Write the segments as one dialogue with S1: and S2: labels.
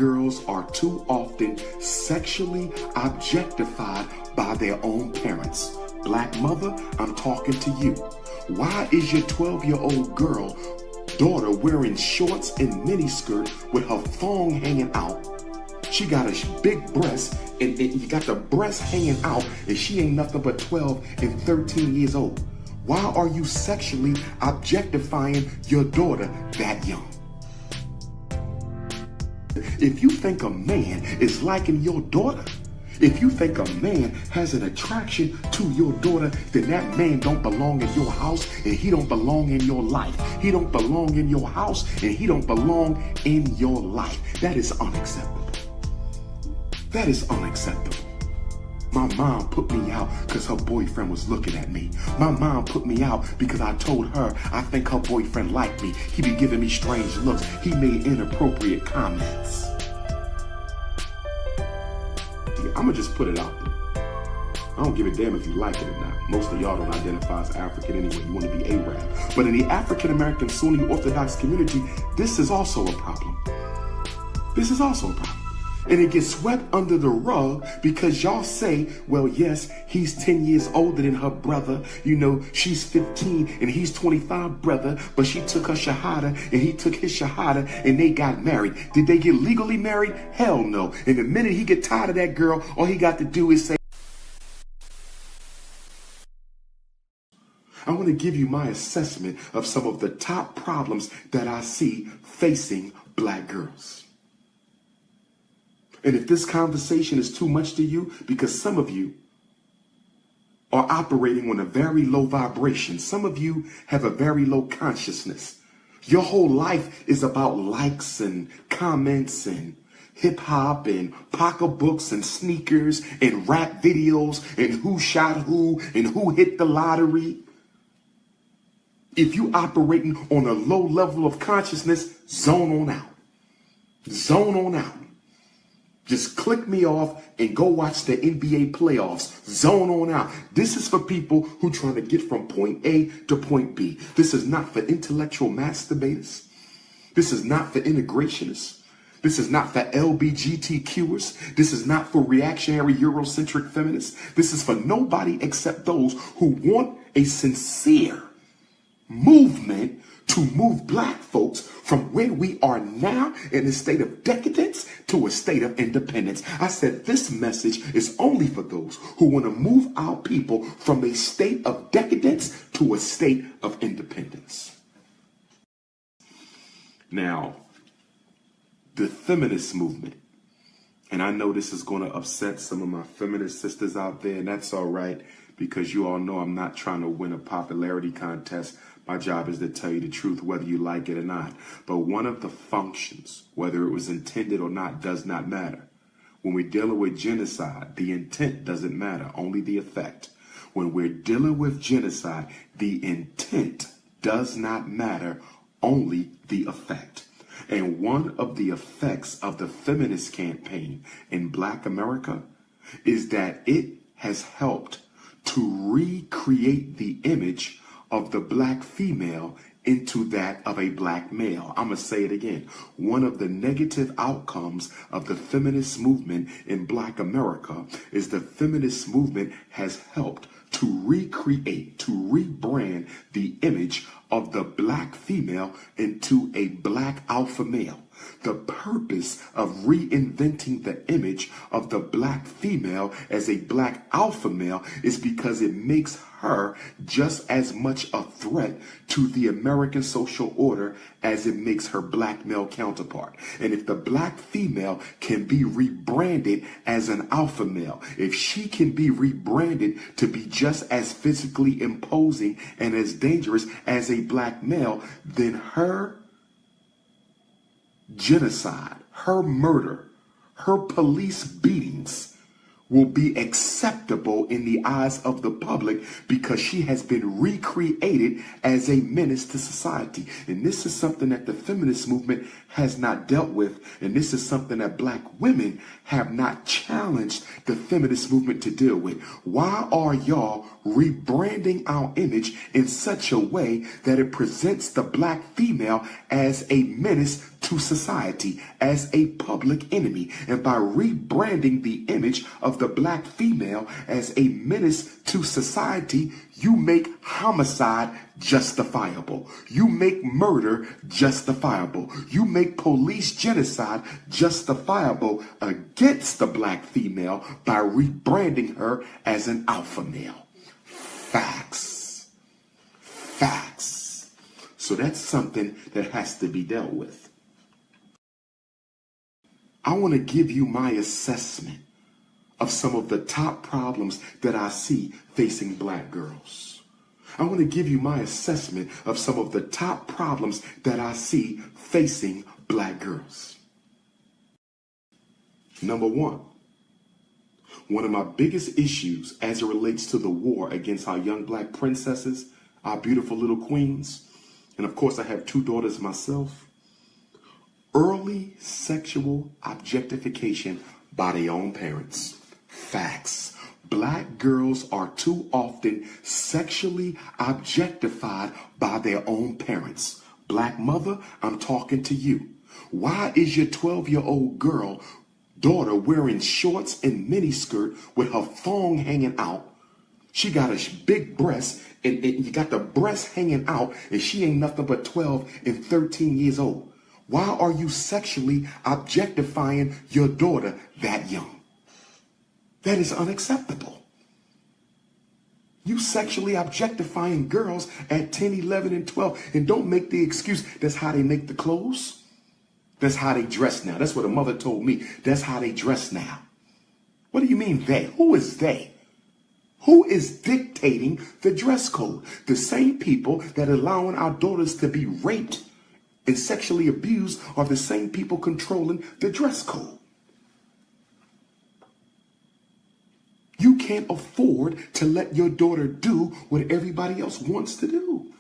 S1: girls are too often sexually objectified by their own parents. Black mother, I'm talking to you. Why is your 12-year-old girl daughter wearing shorts and miniskirt with her thong hanging out? She got a big breast, and you got the breast hanging out, and she ain't nothing but 12 and 13 years old. Why are you sexually objectifying your daughter that young? If you think a man is liking your daughter, if you think a man has an attraction to your daughter, then that man don't belong in your house, and he don't belong in your life. He don't belong in your house, and he don't belong in your life. That is unacceptable. That is unacceptable. My mom put me out because her boyfriend was looking at me. My mom put me out because I told her I think her boyfriend liked me. He be giving me strange looks. He made inappropriate comments. I'm going to just put it out there. I don't give a damn if you like it or not. Most of y'all don't identify as African anyway. You want to be Arab. But in the African-American Sunni Orthodox community, this is also a problem. This is also a problem. And it gets swept under the rug because y'all say, well, yes, he's 10 years older than her brother. You know, she's 15 and he's 25, brother. But she took her shahada and he took his shahada and they got married. Did they get legally married? Hell no. And the minute he get tired of that girl, all he got to do is say, I want to give you my assessment of some of the top problems that I see facing black girls. And if this conversation is too much to you, because some of you are operating on a very low vibration, some of you have a very low consciousness. Your whole life is about likes and comments and hip hop and pocketbooks and sneakers and rap videos and who shot who and who hit the lottery. If you operating on a low level of consciousness, zone on out. Zone on out. Just click me off and go watch the NBA playoffs. Zone on out. This is for people who trying to get from point A to point B. This is not for intellectual masturbators. This is not for integrationists. This is not for LBGTQers. This is not for reactionary Eurocentric feminists. This is for nobody except those who want a sincere movement to move black folks from where we are now in a state of decadence to a state of independence. I said this message is only for those who want to move our people from a state of decadence to a state of independence. Now, the feminist movement, and I know this is going to upset some of my feminist sisters out there, and that's all right, because you all know I'm not trying to win a popularity contest. My job is to tell you the truth, whether you like it or not. But one of the functions, whether it was intended or not, does not matter. When we're dealing with genocide, the intent doesn't matter, only the effect. When we're dealing with genocide, the intent does not matter, only the effect. And one of the effects of the feminist campaign in Black America is that it has helped to recreate the image of the black female into that of a black male. I'm going to say it again. One of the negative outcomes of the feminist movement in Black America is the feminist movement has helped to recreate, to rebrand the image of the black female into a black alpha male. The purpose of reinventing the image of the black female as a black alpha male is because it makes her just as much a threat to the American social order as it makes her black male counterpart. And if the black female can be rebranded as an alpha male, if she can be rebranded to be just as physically imposing and as dangerous as a black male, then her genocide, her murder, her police beatings will be acceptable in the eyes of the public because she has been recreated as a menace to society. And this is something that the feminist movement has not dealt with. And this is something that black women have not challenged the feminist movement to deal with. Why are y'all rebranding our image in such a way that it presents the black female as a menace to society as a public enemy. And by rebranding the image of the black female as a menace to society, you make homicide justifiable. You make murder justifiable. You make police genocide justifiable against the black female by rebranding her as an alpha male. Facts. Facts. So that's something that has to be dealt with. I want to give you my assessment of some of the top problems that I see facing black girls. I want to give you my assessment of some of the top problems that I see facing black girls. Number one of my biggest issues as it relates to the war against our young black princesses, our beautiful little queens, and of course I have 2 daughters myself, early sexual objectification by their own parents. Facts. Black girls are too often sexually objectified by their own parents. Black mother, I'm talking to you. Why is your 12-year-old daughter wearing shorts and miniskirt with her thong hanging out? She got a big breast and you got the breast hanging out and she ain't nothing but 12 and 13 years old. Why are you sexually objectifying your daughter that young? That is unacceptable. You sexually objectifying girls at 10, 11, and 12. And don't make the excuse that's how they make the clothes. That's how they dress now. That's what a mother told me. That's how they dress now. What do you mean they? Who is they? Who is dictating the dress code? The same people that are allowing our daughters to be raped and sexually abused are the same people controlling the dress code. You can't afford to let your daughter do what everybody else wants to do.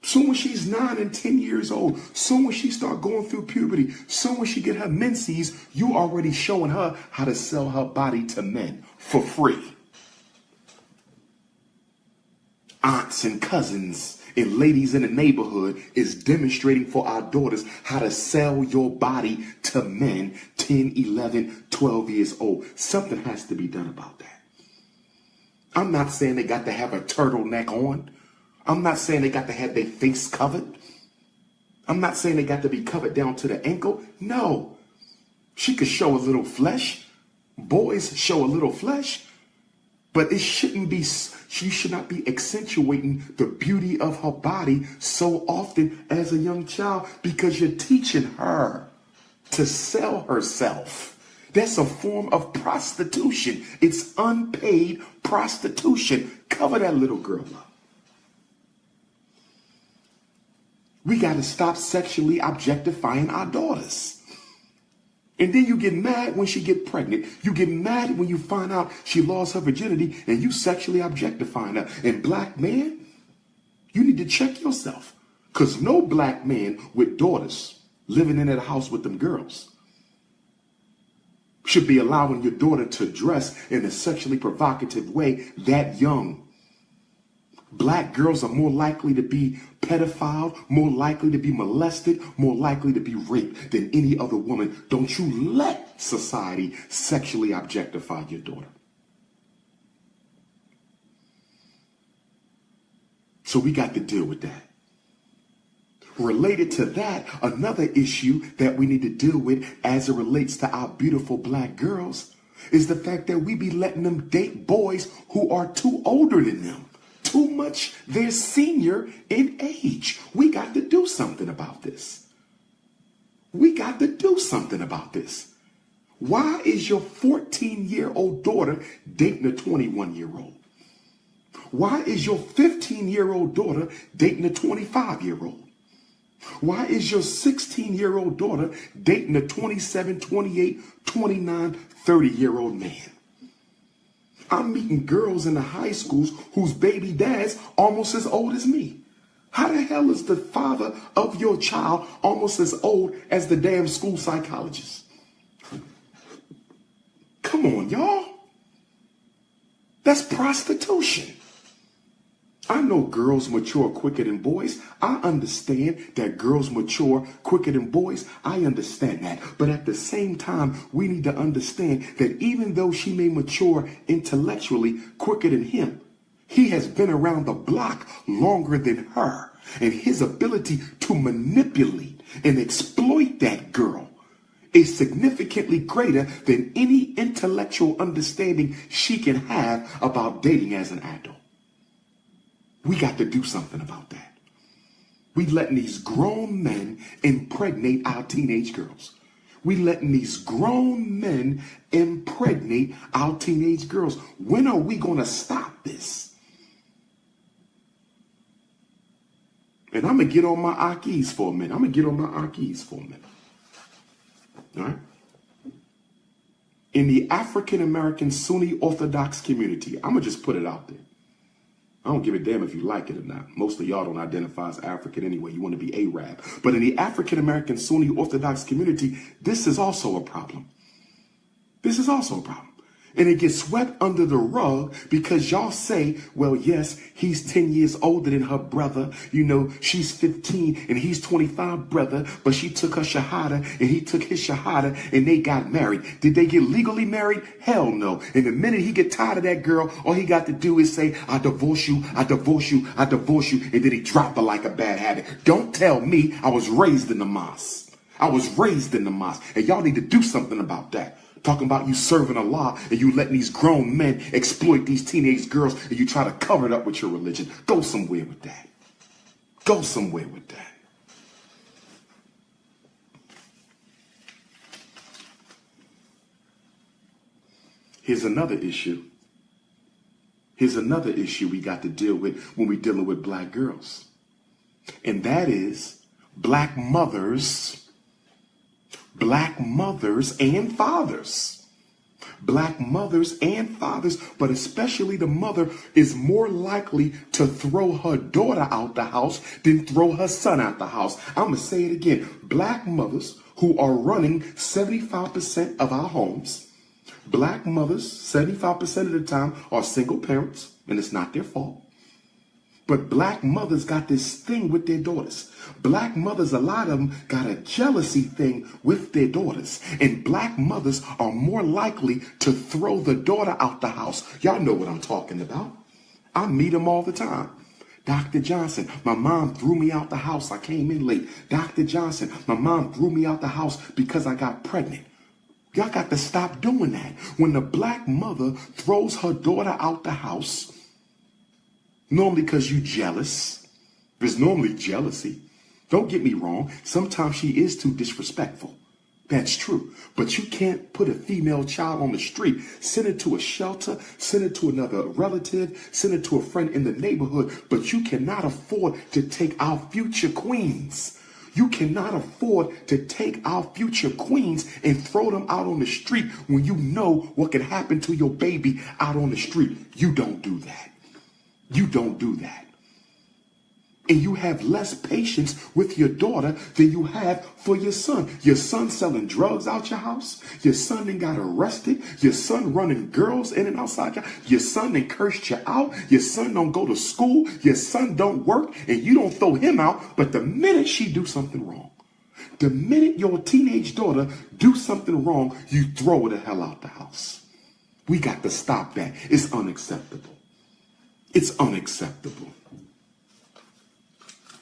S1: Soon when she's 9 and 10 years old, soon when she start going through puberty, soon when she get her menses, you already showing her how to sell her body to men for free. Aunts and cousins and ladies in the neighborhood is demonstrating for our daughters how to sell your body to men 10, 11, 12 years old. Something has to be done about that. I'm not saying they got to have a turtleneck on. I'm not saying they got to have their face covered. I'm not saying they got to be covered down to the ankle. No. She could show a little flesh. Boys show a little flesh. But it shouldn't be, she should not be accentuating the beauty of her body so often as a young child because you're teaching her to sell herself. That's a form of prostitution. It's unpaid prostitution. Cover that little girl up. We got to stop sexually objectifying our daughters. And then you get mad when she get pregnant. You get mad when you find out she lost her virginity and you sexually objectifying her. And black man, you need to check yourself. Because no black man with daughters living in that house with them girls should be allowing your daughter to dress in a sexually provocative way that young. Black girls are more likely to be pedophiled, more likely to be molested, more likely to be raped than any other woman. Don't you let society sexually objectify your daughter. So we got to deal with that. Related to that, another issue that we need to deal with as it relates to our beautiful black girls is the fact that we be letting them date boys who are too older than them. Too much their senior in age. We got to do something about this. We got to do something about this. Why is your 14-year-old daughter dating a 21-year-old? Why is your 15-year-old daughter dating a 25-year-old? Why is your 16-year-old daughter dating a 27, 28, 29, 30-year-old man? I'm meeting girls in the high schools whose baby dad's almost as old as me. How the hell is the father of your child almost as old as the damn school psychologist? Come on, y'all. That's prostitution. I know girls mature quicker than boys. I understand that girls mature quicker than boys. I understand that. But at the same time, we need to understand that even though she may mature intellectually quicker than him, he has been around the block longer than her. And his ability to manipulate and exploit that girl is significantly greater than any intellectual understanding she can have about dating as an adult. We got to do something about that. We letting these grown men impregnate our teenage girls. We letting these grown men impregnate our teenage girls. When are we going to stop this? And I'm going to get on my Akis for a minute. All right? In the African American Sunni Orthodox community, I'm going to just put it out there. I don't give a damn if you like it or not. Most of y'all don't identify as African anyway. You want to be Arab. But in the African American Sunni Orthodox community, this is also a problem. And it gets swept under the rug because y'all say, well, yes, he's 10 years older than her brother. You know, she's 15 and he's 25, brother. But she took her shahada and he took his shahada and they got married. Did they get legally married? Hell no. And the minute he get tired of that girl, all he got to do is say, I divorce you, I divorce you, I divorce you. And then he dropped her like a bad habit. Don't tell me I was raised in the mosque. And y'all need to do something about that. Talking about you serving Allah and you letting these grown men exploit these teenage girls and you try to cover it up with your religion. Go somewhere with that. Here's another issue we got to deal with when we're dealing with black girls. And that is black mothers and fathers. But especially the mother is more likely to throw her daughter out the house than throw her son out the house. I'm going to say it again. Black mothers who are running 75% of our homes. Black mothers, 75% of the time, are single parents, and it's not their fault. But black mothers got this thing with their daughters. Black mothers, a lot of them got a jealousy thing with their daughters. And black mothers are more likely to throw the daughter out the house. Y'all know what I'm talking about. I meet them all the time. Dr. Johnson, my mom threw me out the house. I came in late. Dr. Johnson, my mom threw me out the house because I got pregnant. Y'all got to stop doing that. When the black mother throws her daughter out the house, normally because you jealous. There's normally jealousy. Don't get me wrong. Sometimes she is too disrespectful. That's true. But you can't put a female child on the street, send it to a shelter, send it to another relative, send it to a friend in the neighborhood. But you cannot afford to take our future queens. You cannot afford to take our future queens and throw them out on the street when you know what can happen to your baby out on the street. You don't do that. And you have less patience with your daughter than you have for your son. Your son selling drugs out your house. Your son then got arrested. Your son running girls in and outside your house. Your son then cursed you out. Your son don't go to school. Your son don't work. And you don't throw him out. But the minute she do something wrong, the minute your teenage daughter do something wrong, you throw her the hell out the house. We got to stop that. It's unacceptable.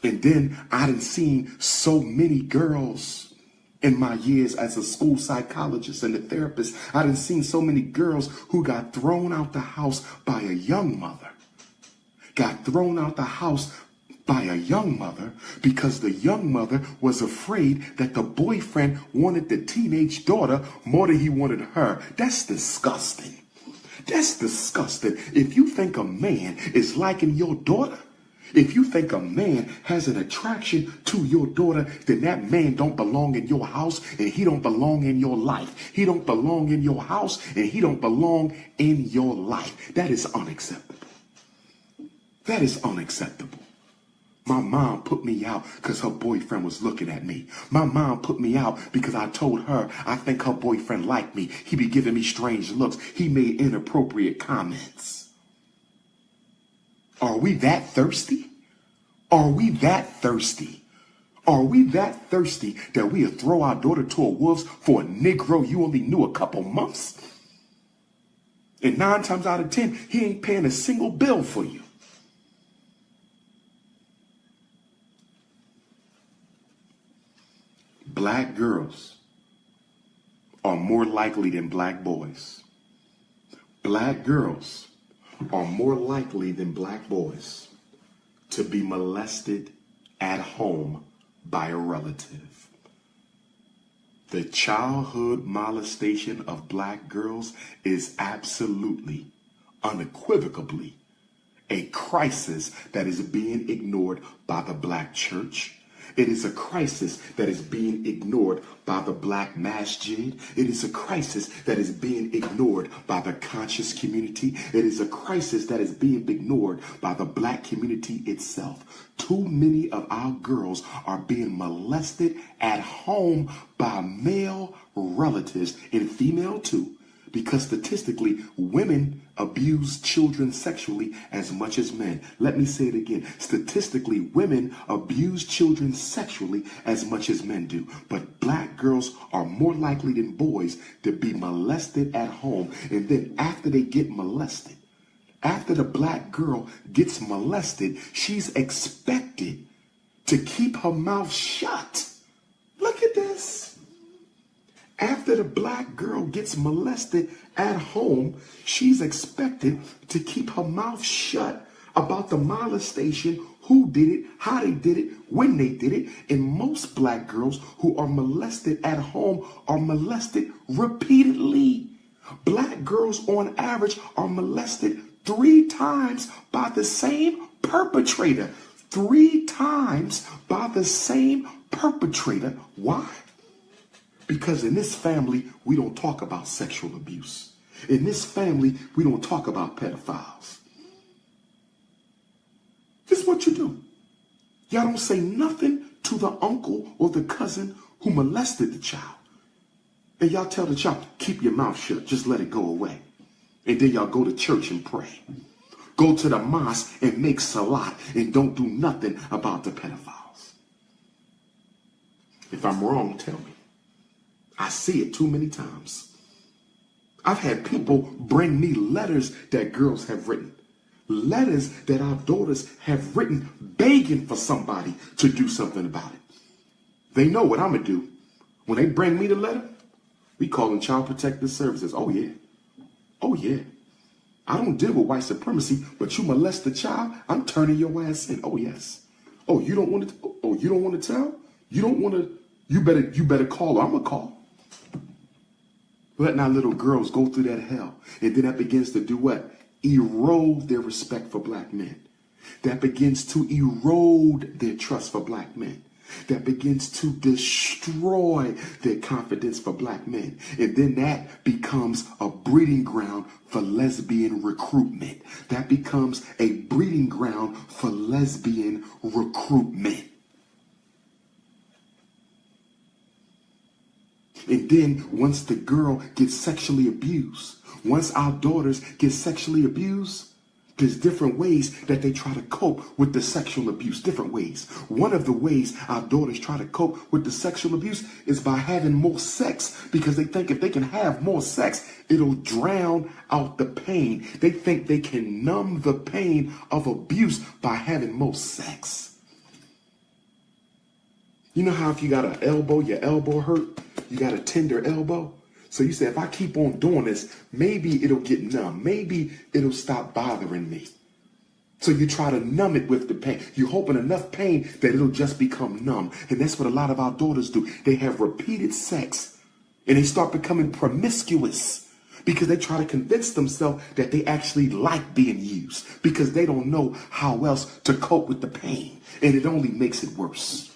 S1: And then I done seen so many girls in my years as a school psychologist and a therapist. I done seen so many girls who got thrown out the house by a young mother. Because the young mother was afraid that the boyfriend wanted the teenage daughter more than he wanted her. That's disgusting. If you think a man is liking your daughter, if you think a man has an attraction to your daughter, then that man don't belong in your house and he don't belong in your life. He don't belong in your house and he don't belong in your life. That is unacceptable. My mom put me out because her boyfriend was looking at me. My mom put me out because I told her I think her boyfriend liked me. He be giving me strange looks. He made inappropriate comments. Are we that thirsty? Are we that thirsty? Are we that thirsty that we'll throw our daughter to a wolves for a Negro you only knew a couple months? And 9 times out of 10, he ain't paying a single bill for you. Black girls are more likely than black boys. Black girls are more likely than black boys to be molested at home by a relative. The childhood molestation of black girls is absolutely, unequivocally, a crisis that is being ignored by the black church. It is a crisis that is being ignored by the black masjid. It is a crisis that is being ignored by the conscious community. It is a crisis that is being ignored by the black community itself. Too many of our girls are being molested at home by male relatives, and female too, because statistically, women abuse children sexually as much as men. Let me say it again. Statistically, women abuse children sexually as much as men do. But black girls are more likely than boys to be molested at home. And then after they get molested, after the black girl gets molested, she's expected to keep her mouth shut. Look at this. After the black girl gets molested at home, she's expected to keep her mouth shut about the molestation, who did it, how they did it, when they did it. And most black girls who are molested at home are molested repeatedly. Black girls on average are molested 3 times by the same perpetrator. 3 times by the same perpetrator. Why? Because in this family, we don't talk about sexual abuse. In this family, we don't talk about pedophiles. This is what you do. Y'all don't say nothing to the uncle or the cousin who molested the child. And y'all tell the child, keep your mouth shut, just let it go away. And then y'all go to church and pray. Go to the mosque and make salat and don't do nothing about the pedophiles. If I'm wrong, tell me. I see it too many times. I've had people bring me letters that girls have written. Letters that our daughters have written begging for somebody to do something about it. They know what I'm going to do. When they bring me the letter, we call them Child Protective Services. Oh, yeah. Oh, yeah. I don't deal with white supremacy, but you molest a child, I'm turning your ass in. Oh, yes. Oh, you don't want to? Oh, you don't want to tell? You don't want to? You better call. I'm going to call. Letting our little girls go through that hell. And then that begins to do what? Erode their respect for black men. That begins to erode their trust for black men. That begins to destroy their confidence for black men. And then that becomes a breeding ground for lesbian recruitment. That becomes a breeding ground for lesbian recruitment. And then once the girl gets sexually abused, once our daughters get sexually abused, there's different ways that they try to cope with the sexual abuse, different ways. One of the ways our daughters try to cope with the sexual abuse is by having more sex, because they think if they can have more sex, it'll drown out the pain. They think they can numb the pain of abuse by having more sex. You know how if you got an elbow, your elbow hurt, you got a tender elbow? So you say, if I keep on doing this, maybe it'll get numb. Maybe it'll stop bothering me. So you try to numb it with the pain. You're hoping enough pain that it'll just become numb. And that's what a lot of our daughters do. They have repeated sex and they start becoming promiscuous because they try to convince themselves that they actually like being used because they don't know how else to cope with the pain. And it only makes it worse.